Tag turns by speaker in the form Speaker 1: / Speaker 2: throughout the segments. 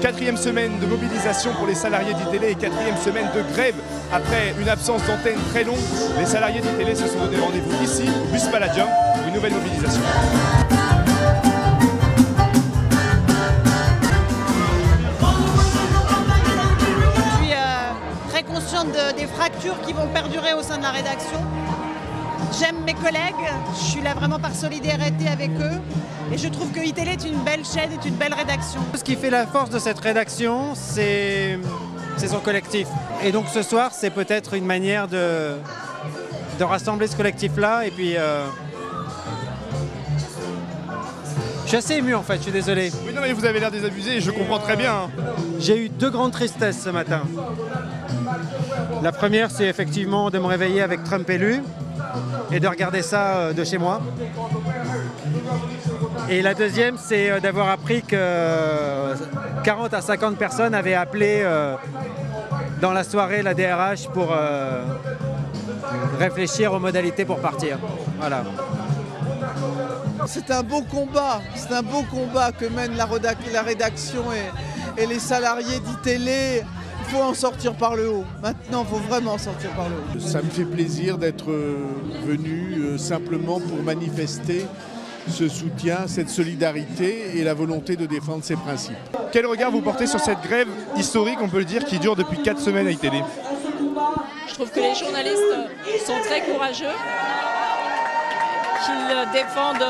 Speaker 1: Quatrième semaine de mobilisation pour les salariés d'ITélé et quatrième semaine de grève. Après une absence d'antenne très longue, les salariés d'ITélé se sont donné rendez-vous ici, au Bus Palladium, pour une nouvelle mobilisation.
Speaker 2: Je suis très consciente des fractures qui vont perdurer au sein de la rédaction. J'aime mes collègues, je suis là vraiment par solidarité avec eux et je trouve que ITélé est une belle chaîne, est une belle rédaction.
Speaker 3: Ce qui fait la force de cette rédaction, c'est son collectif. Et donc ce soir, c'est peut-être une manière de rassembler ce collectif-là. Et puis, je suis assez ému en fait, je suis désolé.
Speaker 1: Oui, non mais vous avez l'air désabusé et je comprends très bien.
Speaker 3: J'ai eu deux grandes tristesses ce matin. La première, c'est effectivement de me réveiller avec Trump élu et de regarder ça de chez moi. Et la deuxième, c'est d'avoir appris que 40 à 50 personnes avaient appelé dans la soirée la DRH pour réfléchir aux modalités pour partir. Voilà.
Speaker 4: C'est un beau combat que mène la rédaction et les salariés d'ITélé. Il faut en sortir par le haut. Maintenant, il faut vraiment sortir par le haut.
Speaker 5: Ça me fait plaisir d'être venu simplement pour manifester ce soutien, cette solidarité et la volonté de défendre ses principes.
Speaker 1: Quel regard vous portez sur cette grève historique, on peut le dire, qui dure depuis 4 semaines à ITélé?
Speaker 6: Je trouve que les journalistes sont très courageux, qu'ils défendent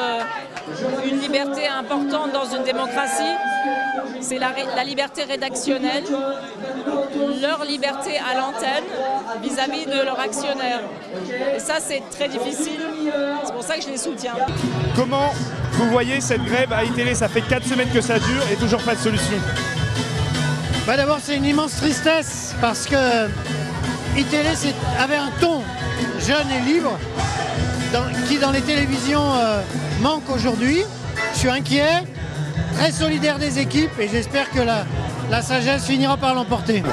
Speaker 6: une liberté importante dans une démocratie. C'est la liberté rédactionnelle, leur liberté à l'antenne vis-à-vis de leurs actionnaires. Et ça, c'est très difficile. C'est pour ça que je les soutiens.
Speaker 1: Comment vous voyez cette grève à ITélé? Ça fait 4 semaines que ça dure et toujours pas de solution.
Speaker 7: D'abord, c'est une immense tristesse parce que ITélé avait un ton jeune et libre qui, dans les télévisions, manque aujourd'hui. Je suis inquiet, très solidaire des équipes et j'espère que la sagesse finira par l'emporter.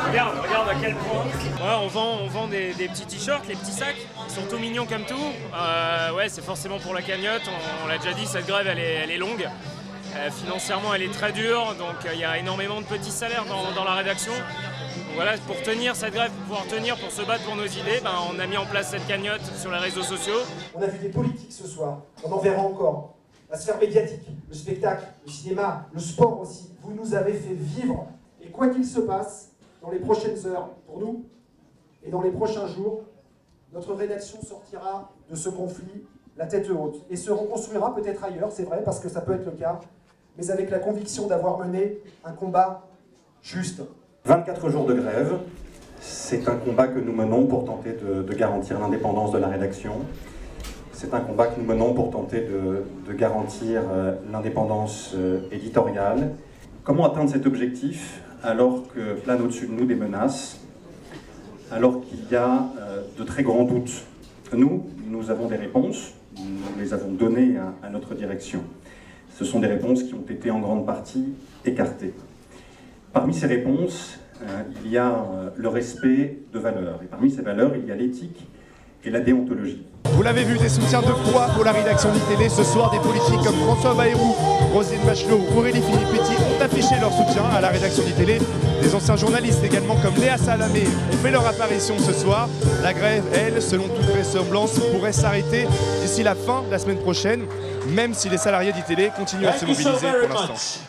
Speaker 8: Regarde à quel point. Ouais, on vend des petits t-shirts, les petits sacs, ils sont tout mignons comme tout. Ouais, c'est forcément pour la cagnotte, on l'a déjà dit, cette grève elle est longue. Financièrement elle est très dure, donc il y a énormément de petits salaires dans la rédaction. Donc voilà, pour tenir cette grève, pour pouvoir tenir, pour se battre pour nos idées, on a mis en place cette cagnotte sur les réseaux sociaux.
Speaker 9: On a vu des politiques ce soir, on en verra encore. La sphère médiatique, le spectacle, le cinéma, le sport aussi. Vous nous avez fait vivre. Et quoi qu'il se passe, dans les prochaines heures, pour nous, et dans les prochains jours, notre rédaction sortira de ce conflit la tête haute et se reconstruira peut-être ailleurs, c'est vrai, parce que ça peut être le cas, mais avec la conviction d'avoir mené un combat juste.
Speaker 10: 24 jours de grève, c'est un combat que nous menons pour tenter de garantir l'indépendance de la rédaction. C'est un combat que nous menons pour tenter de garantir l'indépendance éditoriale. Comment atteindre cet objectif alors que planent au-dessus de nous des menaces, alors qu'il y a de très grands doutes? Nous avons des réponses, nous les avons données à notre direction. Ce sont des réponses qui ont été en grande partie écartées. Parmi ces réponses, il y a le respect de valeurs. Et parmi ces valeurs, il y a l'éthique et la déontologie.
Speaker 1: Vous l'avez vu, des soutiens de poids pour la rédaction d'ITélé. Ce soir, des politiques comme François Bayrou, Roselyne Bachelot ou Aurélie Filippetti ont affiché leur soutien à la rédaction d'ITélé. Des anciens journalistes également comme Léa Salamé ont fait leur apparition ce soir. La grève, elle, selon toute vraisemblance, pourrait s'arrêter d'ici la fin de la semaine prochaine, même si les salariés d'ITélé continuent à se mobiliser pour l'instant.